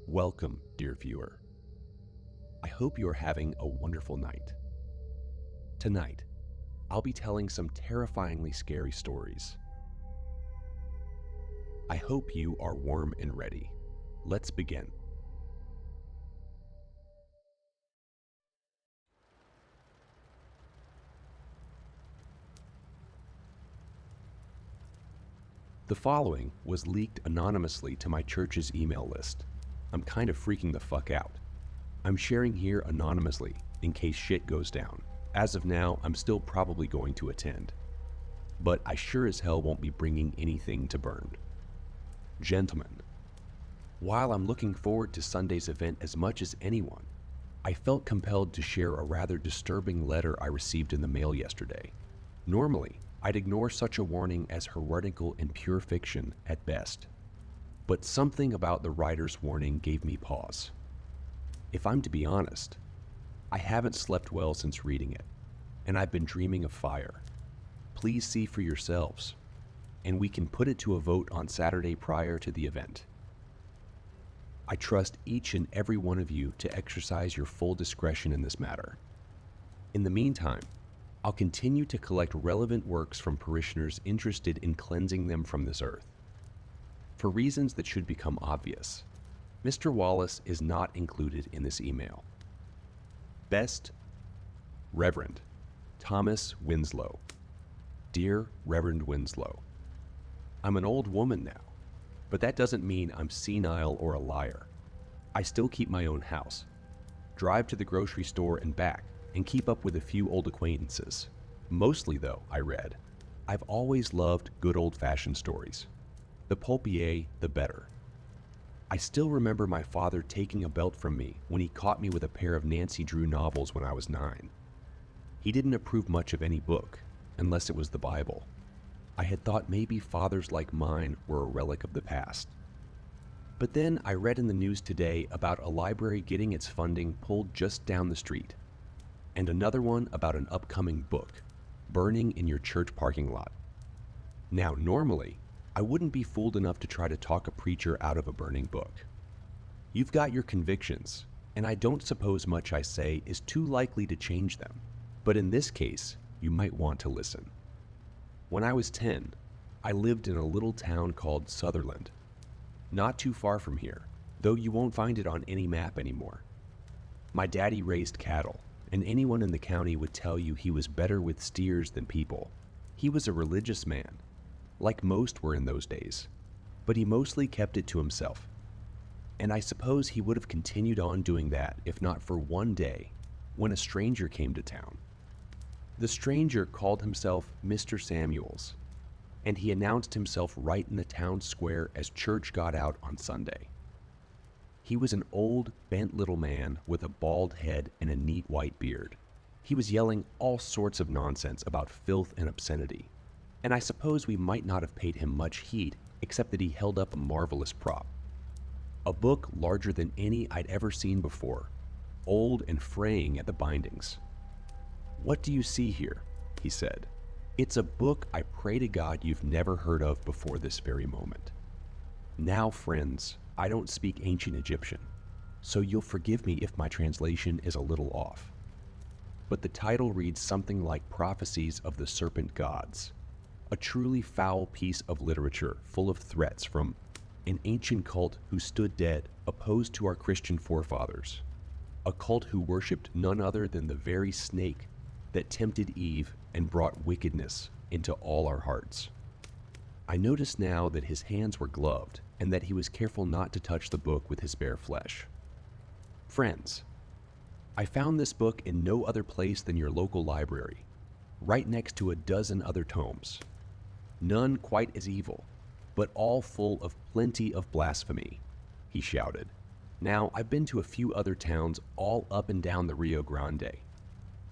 Welcome, dear viewer. I hope you are having a wonderful night. Tonight, I'll be telling some terrifyingly scary stories. I hope you are warm and ready. Let's begin. The following was leaked anonymously to my church's email list. I'm kind of freaking the fuck out. I'm sharing here anonymously in case shit goes down. As of now, I'm still probably going to attend. But I sure as hell won't be bringing anything to burn. Gentlemen, while I'm looking forward to Sunday's event as much as anyone, I felt compelled to share a rather disturbing letter I received in the mail yesterday. Normally, I'd ignore such a warning as heretical and pure fiction at best. But something about the writer's warning gave me pause. If I'm to be honest, I haven't slept well since reading it, and I've been dreaming of fire. Please see for yourselves, and we can put it to a vote on Saturday prior to the event. I trust each and every one of you to exercise your full discretion in this matter. In the meantime, I'll continue to collect relevant works from parishioners interested in cleansing them from this earth. For reasons that should become obvious, Mr. Wallace is not included in this email. Best, Reverend Thomas Winslow. Dear Reverend Winslow, I'm an old woman now, but that doesn't mean I'm senile or a liar. I still keep my own house, drive to the grocery store and back, and keep up with a few old acquaintances. Mostly though, I read, I've always loved good old-fashioned stories. The pulpier, the better. I still remember my father taking a belt from me when he caught me with a pair of Nancy Drew novels when I was 9. He didn't approve much of any book, unless it was the Bible. I had thought maybe fathers like mine were a relic of the past. But then I read in the news today about a library getting its funding pulled just down the street, and another one about an upcoming book burning in your church parking lot. Now, normally, I wouldn't be fooled enough to try to talk a preacher out of a burning book. You've got your convictions, and I don't suppose much I say is too likely to change them. But in this case, you might want to listen. When I was 10, I lived in a little town called Sutherland. Not too far from here, though you won't find it on any map anymore. My daddy raised cattle, and anyone in the county would tell you he was better with steers than people. He was a religious man, like most were in those days, but he mostly kept it to himself. And I suppose he would have continued on doing that if not for one day when a stranger came to town. The stranger called himself Mr. Samuels, and he announced himself right in the town square as church got out on Sunday. He was an old, bent little man with a bald head and a neat white beard. He was yelling all sorts of nonsense about filth and obscenity, and I suppose we might not have paid him much heed except that he held up a marvelous prop. A book larger than any I'd ever seen before, old and fraying at the bindings. "What do you see here?" he said. "It's a book I pray to God you've never heard of before this very moment. Now, friends, I don't speak ancient Egyptian, so you'll forgive me if my translation is a little off. But the title reads something like Prophecies of the Serpent Gods, a truly foul piece of literature full of threats from an ancient cult who stood dead opposed to our Christian forefathers, a cult who worshipped none other than the very snake that tempted Eve and brought wickedness into all our hearts." I noticed now that his hands were gloved and that he was careful not to touch the book with his bare flesh. Friends, I found this book in no other place than your local library, right next to a dozen other tomes. None quite as evil, but all full of plenty of blasphemy, he shouted. Now, I've been to a few other towns all up and down the Rio Grande,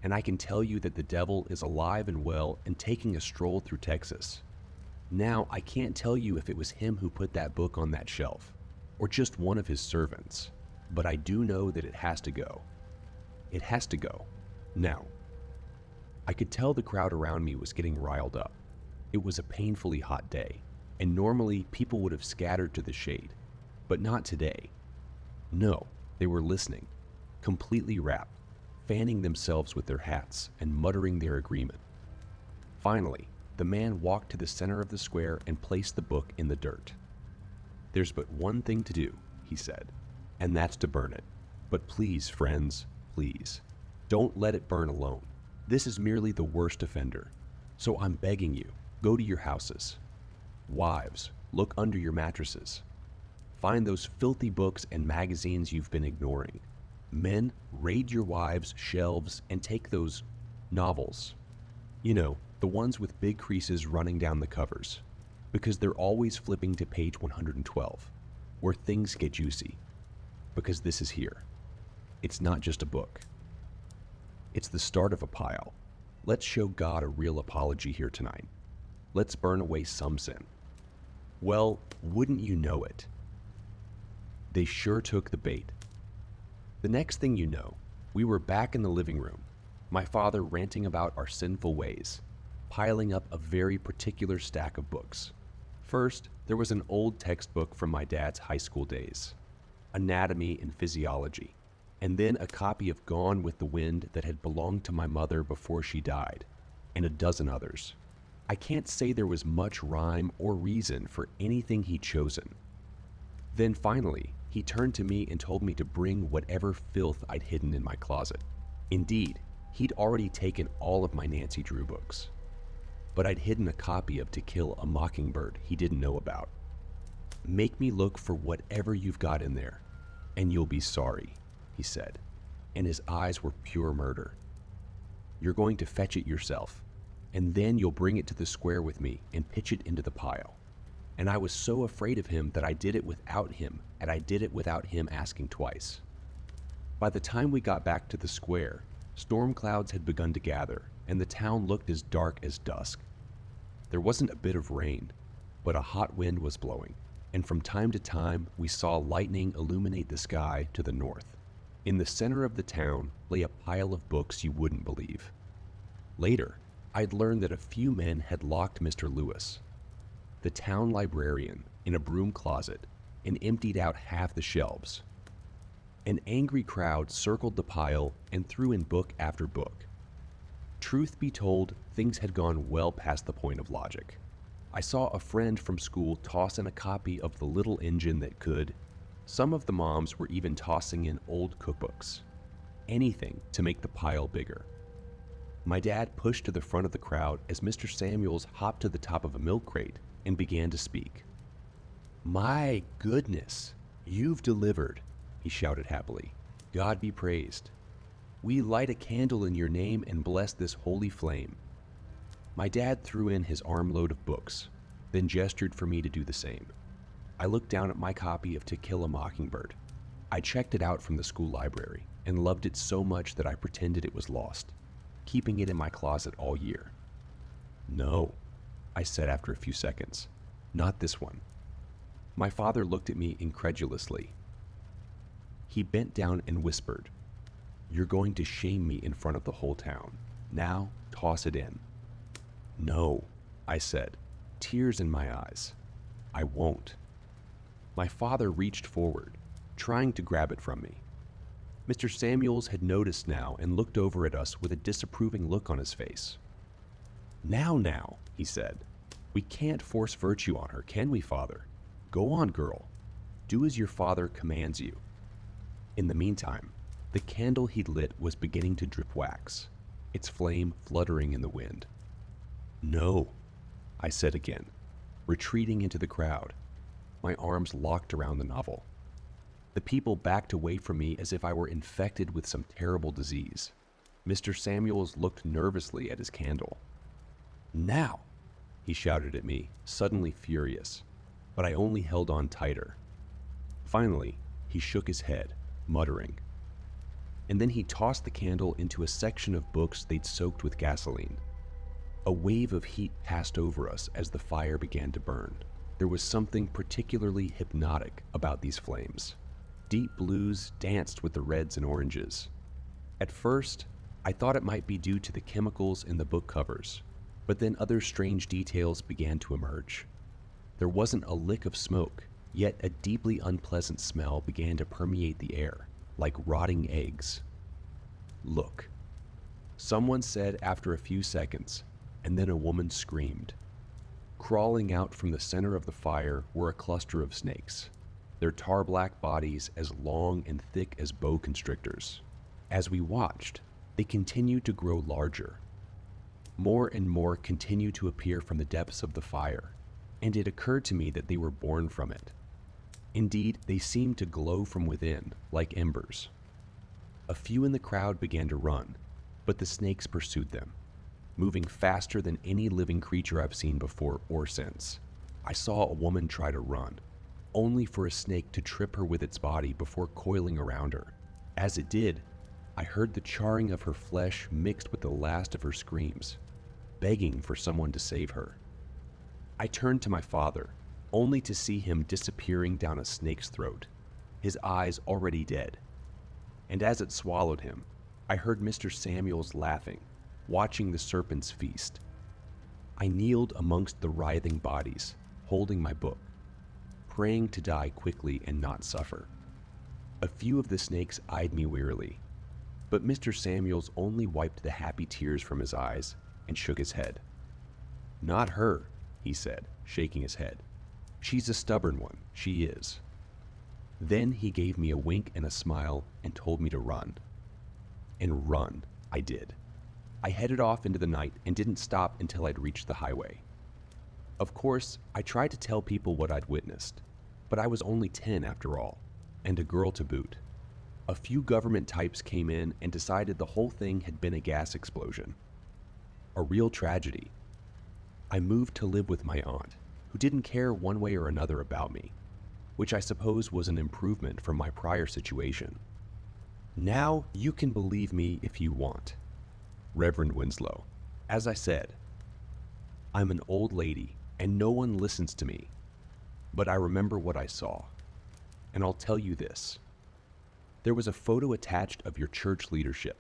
and I can tell you that the devil is alive and well and taking a stroll through Texas. Now, I can't tell you if it was him who put that book on that shelf, or just one of his servants, but I do know that it has to go. It has to go. Now. I could tell the crowd around me was getting riled up. It was a painfully hot day, and normally people would have scattered to the shade, but not today. No, they were listening, completely rapt, fanning themselves with their hats and muttering their agreement. Finally, the man walked to the center of the square and placed the book in the dirt. "There's but one thing to do," he said, "and that's to burn it. But please, friends, please, don't let it burn alone. This is merely the worst offender. So I'm begging you, go to your houses. Wives, look under your mattresses. Find those filthy books and magazines you've been ignoring. Men, raid your wives' shelves and take those novels. You know, the ones with big creases running down the covers, because they're always flipping to page 112, where things get juicy. Because this is here. It's not just a book. It's the start of a pile. Let's show God a real apology here tonight. Let's burn away some sin." Well, wouldn't you know it? They sure took the bait. The next thing you know, we were back in the living room, my father ranting about our sinful ways, piling up a very particular stack of books. First, there was an old textbook from my dad's high school days, anatomy and physiology, and then a copy of Gone with the Wind that had belonged to my mother before she died, and a dozen others. I can't say there was much rhyme or reason for anything he'd chosen. Then finally, he turned to me and told me to bring whatever filth I'd hidden in my closet. Indeed, he'd already taken all of my Nancy Drew books, but I'd hidden a copy of To Kill a Mockingbird he didn't know about. "Make me look for whatever you've got in there, and you'll be sorry," he said, and his eyes were pure murder. "You're going to fetch it yourself, and then you'll bring it to the square with me and pitch it into the pile." And I was so afraid of him that I did it without him, and I did it without him asking twice. By the time we got back to the square, storm clouds had begun to gather, and the town looked as dark as dusk. There wasn't a bit of rain, but a hot wind was blowing, and from time to time we saw lightning illuminate the sky to the north. In the center of the town lay a pile of books you wouldn't believe. Later, I'd learned that a few men had locked Mr. Lewis, the town librarian, in a broom closet and emptied out half the shelves. An angry crowd circled the pile and threw in book after book. Truth be told, things had gone well past the point of logic. I saw a friend from school toss in a copy of The Little Engine That Could. Some of the moms were even tossing in old cookbooks. Anything to make the pile bigger. My dad pushed to the front of the crowd as Mr. Samuels hopped to the top of a milk crate and began to speak. "My goodness, you've delivered," he shouted happily. "God be praised. We light a candle in your name and bless this holy flame." My dad threw in his armload of books, then gestured for me to do the same. I looked down at my copy of To Kill a Mockingbird. I checked it out from the school library and loved it so much that I pretended it was lost, keeping it in my closet all year. "No," I said after a few seconds, "not this one." My father looked at me incredulously. He bent down and whispered, "You're going to shame me in front of the whole town. Now, toss it in." "No," I said, tears in my eyes. "I won't." My father reached forward, trying to grab it from me. Mr. Samuels had noticed now and looked over at us with a disapproving look on his face. Now, he said. "We can't force virtue on her, can we, Father? Go on, girl. Do as your father commands you." In the meantime, the candle he'd lit was beginning to drip wax, its flame fluttering in the wind. "No," I said again, retreating into the crowd, my arms locked around the novel. The people backed away from me as if I were infected with some terrible disease. Mr. Samuels looked nervously at his candle. "Now," he shouted at me, suddenly furious, but I only held on tighter. Finally, he shook his head, muttering. And then he tossed the candle into a section of books they'd soaked with gasoline. A wave of heat passed over us as the fire began to burn. There was something particularly hypnotic about these flames. Deep blues danced with the reds and oranges. At first, I thought it might be due to the chemicals in the book covers, but then other strange details began to emerge. There wasn't a lick of smoke, Yet a deeply unpleasant smell began to permeate the air, like rotting eggs. "Look," someone said after a few seconds, and then a woman screamed. Crawling out from the center of the fire were a cluster of snakes, their tar-black bodies as long and thick as boa constrictors. As we watched, they continued to grow larger. More and more continued to appear from the depths of the fire, and it occurred to me that they were born from it. Indeed, they seemed to glow from within, like embers. A few in the crowd began to run, but the snakes pursued them, moving faster than any living creature I've seen before or since. I saw a woman try to run, only for a snake to trip her with its body before coiling around her. As it did, I heard the charring of her flesh mixed with the last of her screams, begging for someone to save her. I turned to my father, only to see him disappearing down a snake's throat, his eyes already dead. And as it swallowed him, I heard Mr. Samuels laughing, watching the serpents feast. I kneeled amongst the writhing bodies, holding my book, praying to die quickly and not suffer. A few of the snakes eyed me wearily, but Mr. Samuels only wiped the happy tears from his eyes and shook his head. "Not her," he said, shaking his head. "She's a stubborn one, she is." Then he gave me a wink and a smile and told me to run. And run I did. I headed off into the night and didn't stop until I'd reached the highway. Of course, I tried to tell people what I'd witnessed, but I was only 10 after all, and a girl to boot. A few government types came in and decided the whole thing had been a gas explosion. A real tragedy. I moved to live with my aunt, who didn't care one way or another about me, which I suppose was an improvement from my prior situation. Now you can believe me if you want. Reverend Winslow, as I said, I'm an old lady and no one listens to me, but I remember what I saw, and I'll tell you this. There was a photo attached of your church leadership,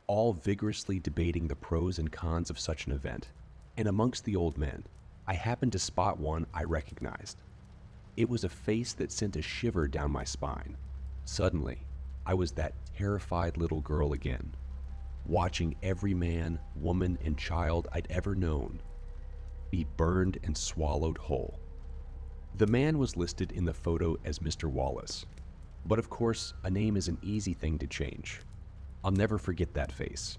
all vigorously debating the pros and cons of such an event, and amongst the old men, I happened to spot one I recognized. It was a face that sent a shiver down my spine. Suddenly, I was that terrified little girl again, watching every man, woman, and child I'd ever known be burned and swallowed whole. The man was listed in the photo as Mr. Wallace, but of course, a name is an easy thing to change. I'll never forget that face,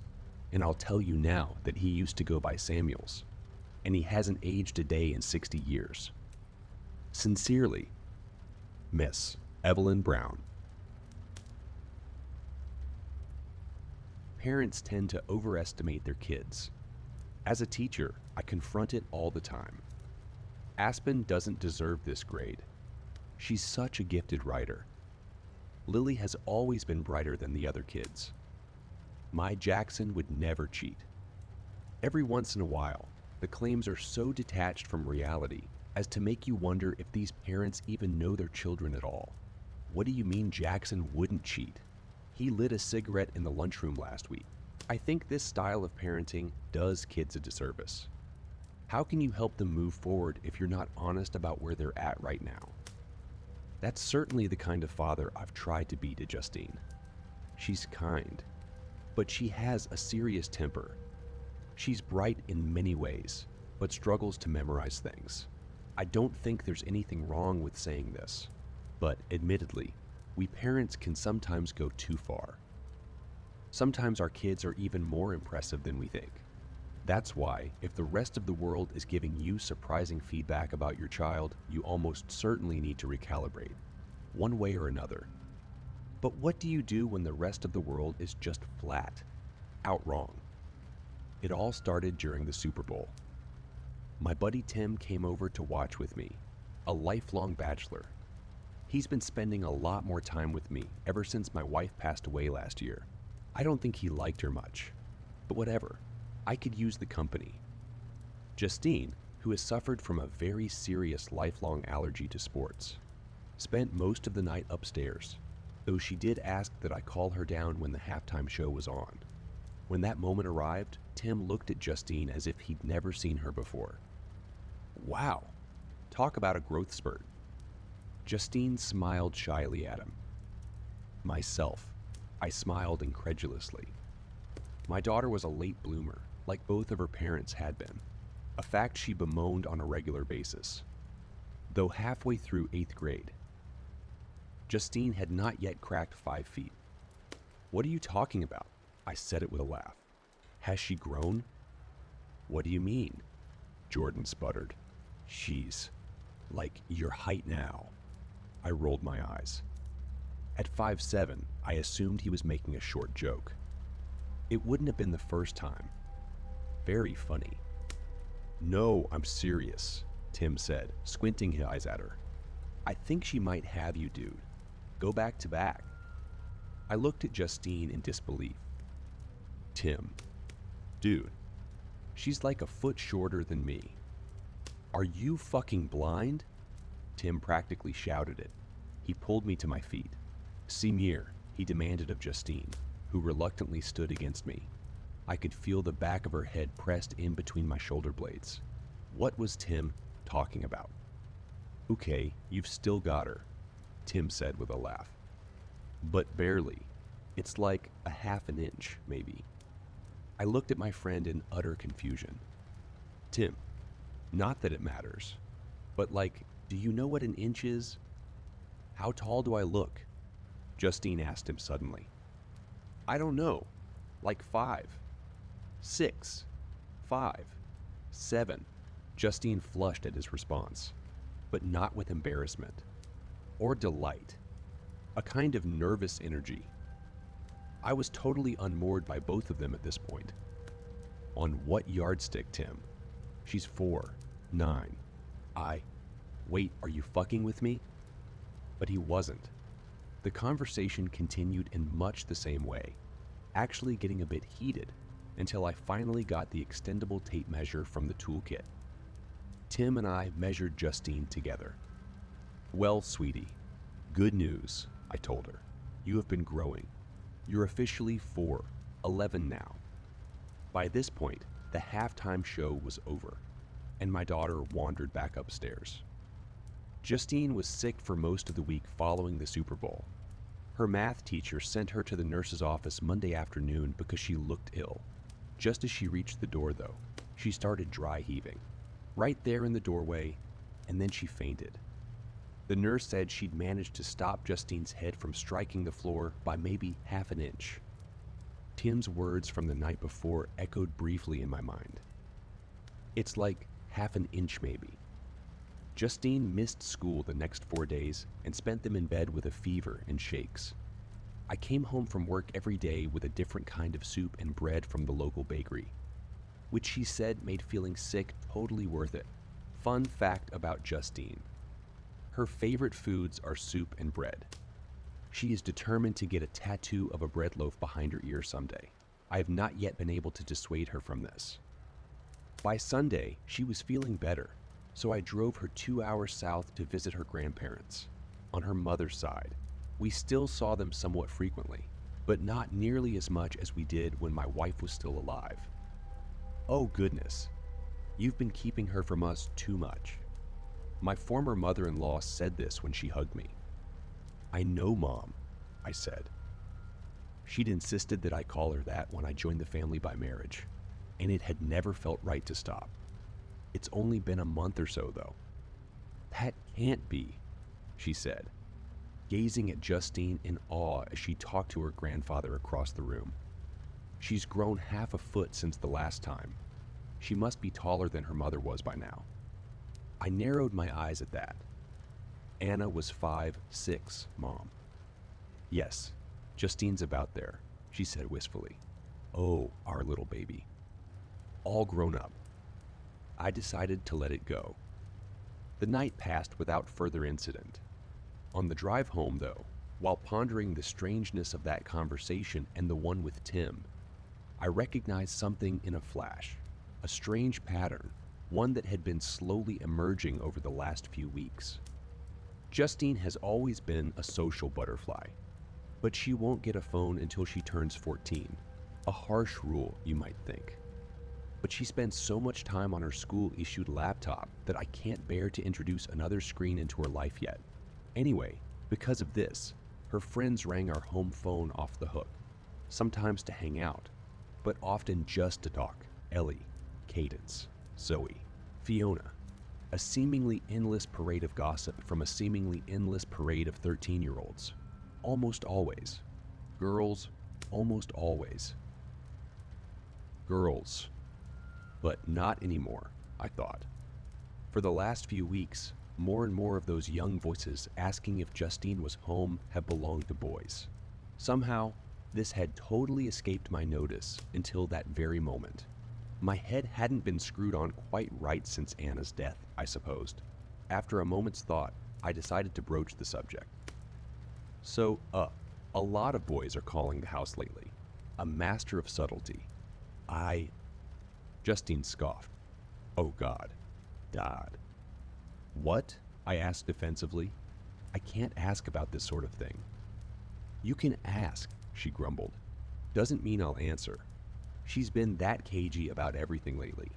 and I'll tell you now that he used to go by Samuels, and he hasn't aged a day in 60 years. Sincerely, Miss Evelyn Brown. Parents tend to overestimate their kids. As a teacher, I confront it all the time. Aspen doesn't deserve this grade. She's such a gifted writer. Lily has always been brighter than the other kids. My Jackson would never cheat. Every once in a while, the claims are so detached from reality as to make you wonder if these parents even know their children at all. What do you mean Jackson wouldn't cheat? He lit a cigarette in the lunchroom last week. I think this style of parenting does kids a disservice. How can you help them move forward if you're not honest about where they're at right now? That's certainly the kind of father I've tried to be to Justine. She's kind, but she has a serious temper. She's bright in many ways, but struggles to memorize things. I don't think there's anything wrong with saying this, but admittedly, we parents can sometimes go too far. Sometimes our kids are even more impressive than we think. That's why, if the rest of the world is giving you surprising feedback about your child, you almost certainly need to recalibrate, one way or another. But what do you do when the rest of the world is just flat, out wrong? It all started during the Super Bowl. My buddy Tim came over to watch with me, a lifelong bachelor. He's been spending a lot more time with me ever since my wife passed away last year. I don't think he liked her much, but whatever. I could use the company. Justine, who has suffered from a very serious lifelong allergy to sports, spent most of the night upstairs, though she did ask that I call her down when the halftime show was on. When that moment arrived, Tim looked at Justine as if he'd never seen her before. Wow, talk about a growth spurt. Justine smiled shyly at him. Myself, I smiled incredulously. My daughter was a late bloomer, like both of her parents had been, a fact she bemoaned on a regular basis. Though halfway through 8th grade, Justine had not yet cracked 5 feet. What are you talking about? I said it with a laugh. Has she grown? What do you mean? Jordan sputtered. She's like your height now. I rolled my eyes. At 5'7", I assumed he was making a short joke. It wouldn't have been the first time. Very funny. No, I'm serious, Tim said, squinting his eyes at her. I think she might have you, dude. Go back to back. I looked at Justine in disbelief. Tim. Dude, she's like a foot shorter than me. Are you fucking blind? Tim practically shouted it. He pulled me to my feet. See me here, he demanded of Justine, who reluctantly stood against me. I could feel the back of her head pressed in between my shoulder blades. What was Tim talking about? Okay, you've still got her, Tim said with a laugh. But barely. It's like a half an inch, maybe. I looked at my friend in utter confusion. Tim, not that it matters, but like, do you know what an inch is? How tall do I look? Justine asked him suddenly. I don't know. Like 5, 6, 5, 7. Justine flushed at his response, but not with embarrassment or delight, a kind of nervous energy. I was totally unmoored by both of them at this point. On what yardstick, Tim? She's 4, 9. Wait, are you fucking with me? But he wasn't. The conversation continued in much the same way, actually getting a bit heated until I finally got the extendable tape measure from the toolkit. Tim and I measured Justine together. Well, sweetie, good news, I told her. You have been growing. You're officially 4'11" now. By this point, the halftime show was over, and my daughter wandered back upstairs. Justine was sick for most of the week following the Super Bowl. Her math teacher sent her to the nurse's office Monday afternoon because she looked ill. Just as she reached the door, though, she started dry heaving, right there in the doorway, and then she fainted. The nurse said she'd managed to stop Justine's head from striking the floor by maybe half an inch. Tim's words from the night before echoed briefly in my mind. It's like half an inch maybe. Justine missed school the next 4 days and spent them in bed with a fever and shakes. I came home from work every day with a different kind of soup and bread from the local bakery, which she said made feeling sick totally worth it. Fun fact about Justine. Her favorite foods are soup and bread. She is determined to get a tattoo of a bread loaf behind her ear someday. I have not yet been able to dissuade her from this. By Sunday, she was feeling better, so I drove her 2 hours south to visit her grandparents. On her mother's side, we still saw them somewhat frequently, but not nearly as much as we did when my wife was still alive. Oh goodness, you've been keeping her from us too much. My former mother-in-law said this when she hugged me. I know, Mom, I said. She'd insisted that I call her that when I joined the family by marriage, and it had never felt right to stop. It's only been a month or so, though. That can't be, she said, gazing at Justine in awe as she talked to her grandfather across the room. She's grown half a foot since the last time. She must be taller than her mother was by now. I narrowed my eyes at that. Anna was 5'6", Mom. Yes, Justine's about there, she said wistfully. Oh, our little baby. All grown up. I decided to let it go. The night passed without further incident. On the drive home, though, while pondering the strangeness of that conversation and the one with Tim, I recognized something in a flash, a strange pattern, one that had been slowly emerging over the last few weeks. Justine has always been a social butterfly, but she won't get a phone until she turns 14. A harsh rule, you might think. But she spends so much time on her school-issued laptop that I can't bear to introduce another screen into her life yet. Anyway, because of this, her friends rang our home phone off the hook, sometimes to hang out, but often just to talk. Ellie, Cadence, Zoe, Fiona. A seemingly endless parade of gossip from a seemingly endless parade of 13-year-olds. Almost always. Girls, almost always. Girls. But not anymore, I thought. For the last few weeks, more and more of those young voices asking if Justine was home have belonged to boys. Somehow, this had totally escaped my notice until that very moment. My head hadn't been screwed on quite right since Anna's death, I supposed. After a moment's thought, I decided to broach the subject. So, a lot of boys are calling the house lately. A master of subtlety. Justine scoffed. Oh God. Dad. What? I asked defensively. I can't ask about this sort of thing. You can ask, she grumbled. Doesn't mean I'll answer. She's been that cagey about everything lately.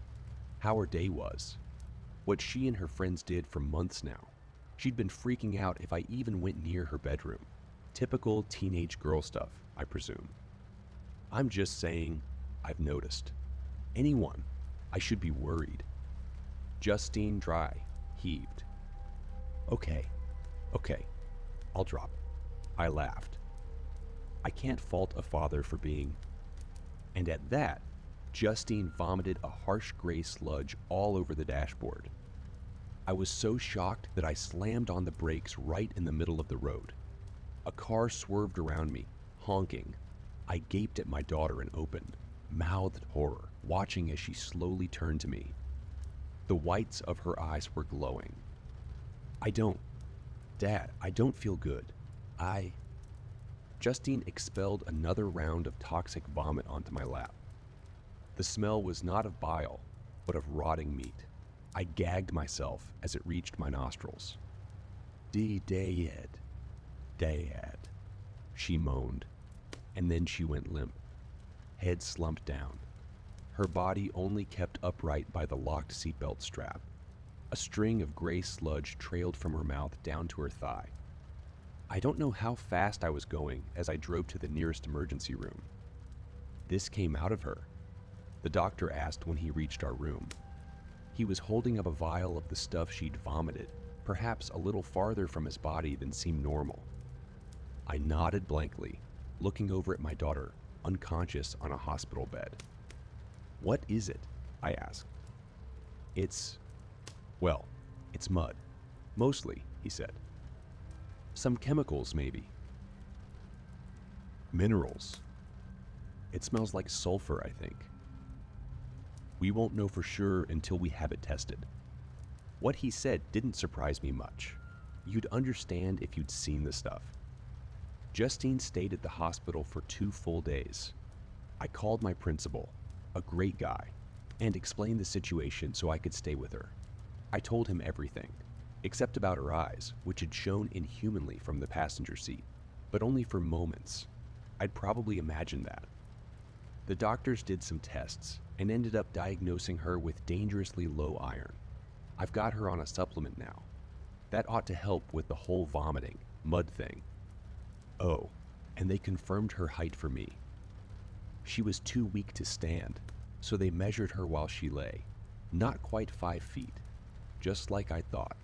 How her day was. What she and her friends did for months now. She'd been freaking out if I even went near her bedroom. Typical teenage girl stuff, I presume. I'm just saying, I've noticed. Anyone, I should be worried. Justine heaved. Okay, I'll drop it. I laughed. I can't fault a father for being... And at that, Justine vomited a harsh gray sludge all over the dashboard. I was so shocked that I slammed on the brakes right in the middle of the road. A car swerved around me, honking. I gaped at my daughter in open, mouthed horror, watching as she slowly turned to me. The whites of her eyes were glowing. Dad, I don't feel good. Justine expelled another round of toxic vomit onto my lap. The smell was not of bile, but of rotting meat. I gagged myself as it reached my nostrils. Dad, she moaned, and then she went limp, head slumped down. Her body only kept upright by the locked seatbelt strap. A string of gray sludge trailed from her mouth down to her thigh. I don't know how fast I was going as I drove to the nearest emergency room. This came out of her, the doctor asked when he reached our room. He was holding up a vial of the stuff she'd vomited, perhaps a little farther from his body than seemed normal. I nodded blankly, looking over at my daughter, unconscious on a hospital bed. What is it? I asked. It's mud. Mostly, he said. Some chemicals, maybe. Minerals. It smells like sulfur, I think. We won't know for sure until we have it tested. What he said didn't surprise me much. You'd understand if you'd seen the stuff. Justine stayed at the hospital for 2 full days. I called my principal, a great guy, and explained the situation so I could stay with her. I told him everything, except about her eyes, which had shone inhumanly from the passenger seat, but only for moments. I'd probably imagined that. The doctors did some tests and ended up diagnosing her with dangerously low iron. I've got her on a supplement now. That ought to help with the whole vomiting, mud thing. Oh, and they confirmed her height for me. She was too weak to stand, so they measured her while she lay. Not quite 5 feet, just like I thought.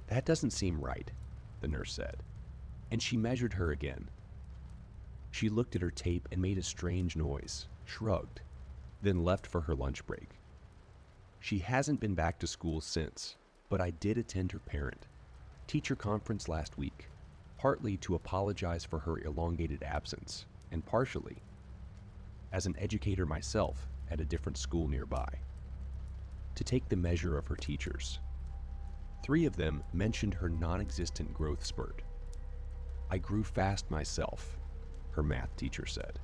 That doesn't seem right, the nurse said, and she measured her again. She looked at her tape and made a strange noise, shrugged, then left for her lunch break. She hasn't been back to school since, but I did attend her parent-teacher conference last week, partly to apologize for her elongated absence, and partially, as an educator myself at a different school nearby, to take the measure of her teachers. 3 of them mentioned her non-existent growth spurt. I grew fast myself, her math teacher said.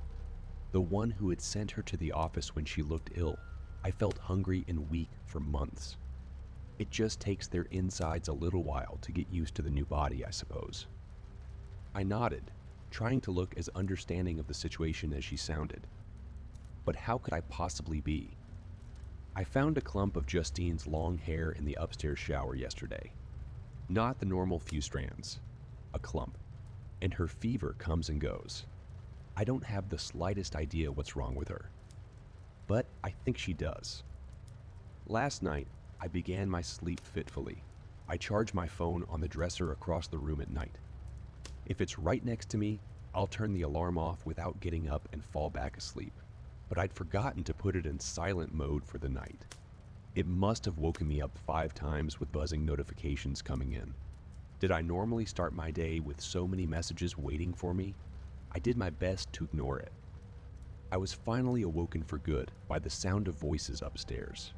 The one who had sent her to the office when she looked ill. I felt hungry and weak for months. It just takes their insides a little while to get used to the new body, I suppose. I nodded, trying to look as understanding of the situation as she sounded. But how could I possibly be? I found a clump of Justine's long hair in the upstairs shower yesterday. Not the normal few strands, a clump. And her fever comes and goes. I don't have the slightest idea what's wrong with her, but I think she does. Last night, I began my sleep fitfully. I charge my phone on the dresser across the room at night. If it's right next to me, I'll turn the alarm off without getting up and fall back asleep. But I'd forgotten to put it in silent mode for the night. It must have woken me up 5 times with buzzing notifications coming in. Did I normally start my day with so many messages waiting for me? I did my best to ignore it. I was finally awoken for good by the sound of voices upstairs.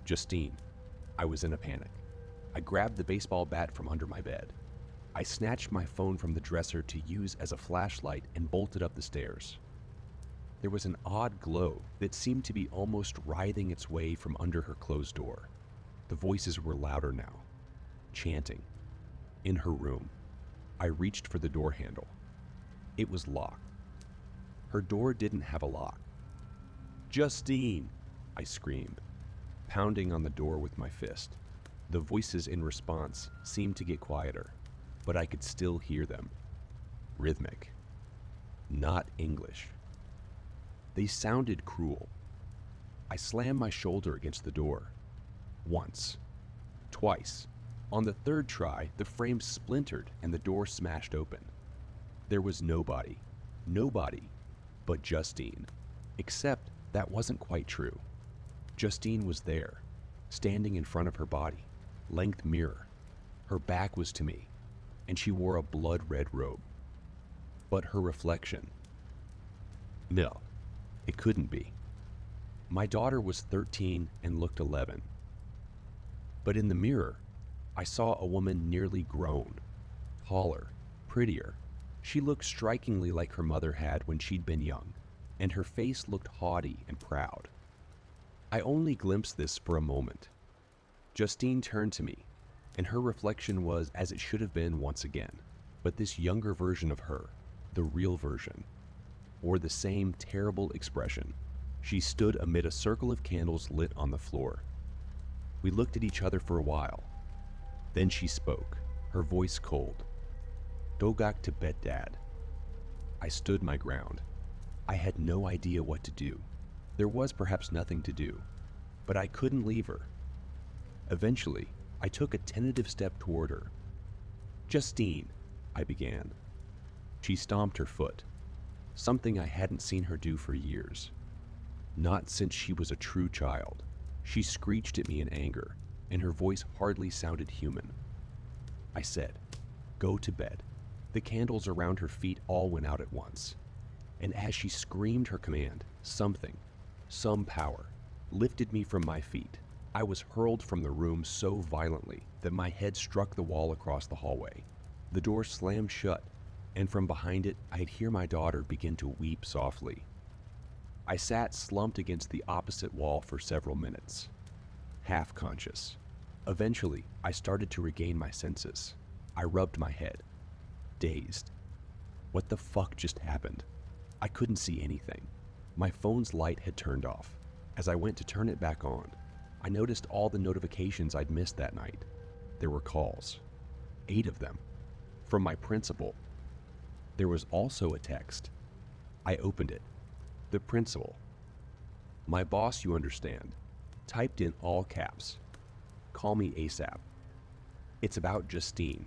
Justine. I was in a panic. I grabbed the baseball bat from under my bed. I snatched my phone from the dresser to use as a flashlight and bolted up the stairs. There was an odd glow that seemed to be almost writhing its way from under her closed door. The voices were louder now, chanting. In her room, I reached for the door handle. It was locked. Her door didn't have a lock. "Justine!" I screamed, pounding on the door with my fist. The voices in response seemed to get quieter, but I could still hear them. Rhythmic. Not English. They sounded cruel. I slammed my shoulder against the door. Once. Twice. On the 3rd try, the frame splintered and the door smashed open. There was nobody. Nobody but Justine. Except that wasn't quite true. Justine was there, standing in front of her body, length mirror. Her back was to me, and she wore a blood-red robe. But her reflection... No, it couldn't be. My daughter was 13 and looked 11. But in the mirror, I saw a woman nearly grown, taller, prettier. She looked strikingly like her mother had when she'd been young, and her face looked haughty and proud. I only glimpsed this for a moment. Justine turned to me, and her reflection was as it should have been once again, but this younger version of her, the real version, wore the same terrible expression. She stood amid a circle of candles lit on the floor. We looked at each other for a while. Then she spoke, her voice cold. "Dogak to bed, Dad." I stood my ground. I had no idea what to do. There was perhaps nothing to do, but I couldn't leave her. Eventually, I took a tentative step toward her. "Justine," I began. She stomped her foot, something I hadn't seen her do for years. Not since she was a true child. She screeched at me in anger, and her voice hardly sounded human. I said, "Go to bed." The candles around her feet all went out at once, and as she screamed her command, something, some power, lifted me from my feet. I was hurled from the room so violently that my head struck the wall across the hallway. The door slammed shut, and from behind it, I'd hear my daughter begin to weep softly. I sat slumped against the opposite wall for several minutes, half conscious. Eventually, I started to regain my senses. I rubbed my head, dazed. What the fuck just happened? I couldn't see anything. My phone's light had turned off. As I went to turn it back on, I noticed all the notifications I'd missed that night. There were calls, 8 of them, from my principal. There was also a text. I opened it. The principal. "My boss, you understand," typed in all caps. "Call me ASAP. It's about Justine."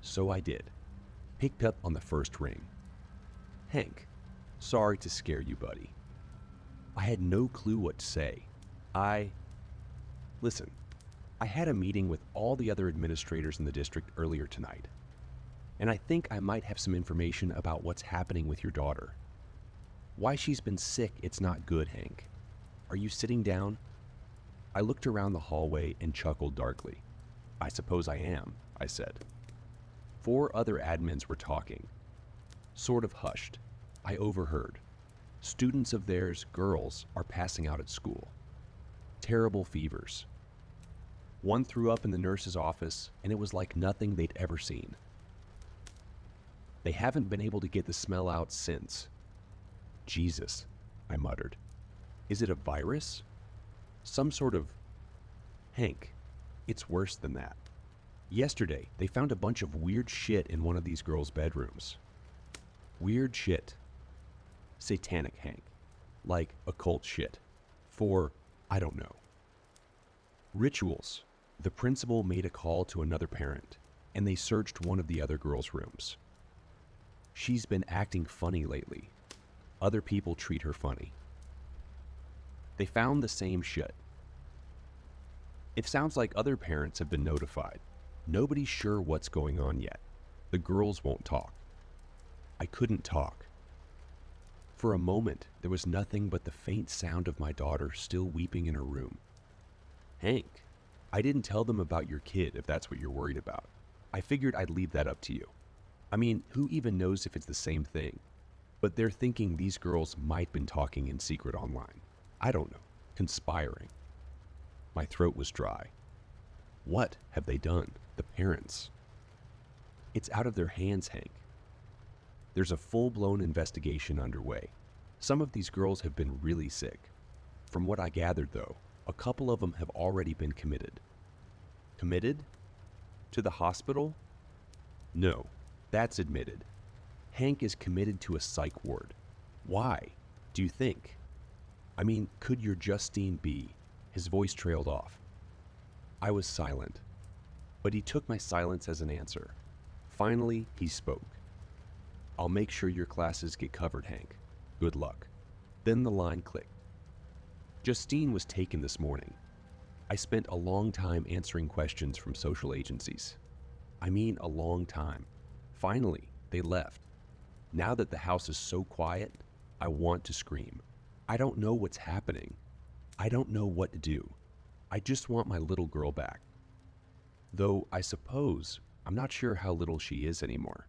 So I did. Picked up on the first ring. "Hank, sorry to scare you, buddy." I had no clue what to say. Listen, I had a meeting with all the other administrators in the district earlier tonight, and I think I might have some information about what's happening with your daughter. Why she's been sick, it's not good, Hank. Are you sitting down? I looked around the hallway and chuckled darkly. "I suppose I am," I said. 4 other admins were talking. Sort of hushed. I overheard. Students of theirs, girls, are passing out at school. Terrible fevers. One threw up in the nurse's office, and it was like nothing they'd ever seen. They haven't been able to get the smell out since. "Jesus," I muttered. "Is it a virus? Some sort of..." "Hank, it's worse than that. Yesterday, they found a bunch of weird shit in one of these girls' bedrooms. Weird shit. Satanic, Hank. Like occult shit. For, I don't know. Rituals. The principal made a call to another parent, and they searched one of the other girls' rooms. She's been acting funny lately. Other people treat her funny. They found the same shit. It sounds like other parents have been notified. Nobody's sure what's going on yet. The girls won't talk. I couldn't talk. For a moment, there was nothing but the faint sound of my daughter still weeping in her room. Hank, I didn't tell them about your kid if that's what you're worried about. I figured I'd leave that up to you. I mean, who even knows if it's the same thing? But they're thinking these girls might have been talking in secret online. I don't know. Conspiring. My throat was dry. What have they done? The parents. It's out of their hands, Hank. There's a full-blown investigation underway. Some of these girls have been really sick. From what I gathered, though, a couple of them have already been committed. Committed? To the hospital? No, that's admitted. Hank is committed to a psych ward. Why, do you think? I mean, could your Justine be? His voice trailed off. I was silent, but he took my silence as an answer. Finally, he spoke. I'll make sure your classes get covered, Hank. Good luck. Then the line clicked. Justine was taken this morning. I spent a long time answering questions from social agencies. I mean, a long time. Finally, they left. Now that the house is so quiet, I want to scream. I don't know what's happening. I don't know what to do. I just want my little girl back. Though I suppose I'm not sure how little she is anymore.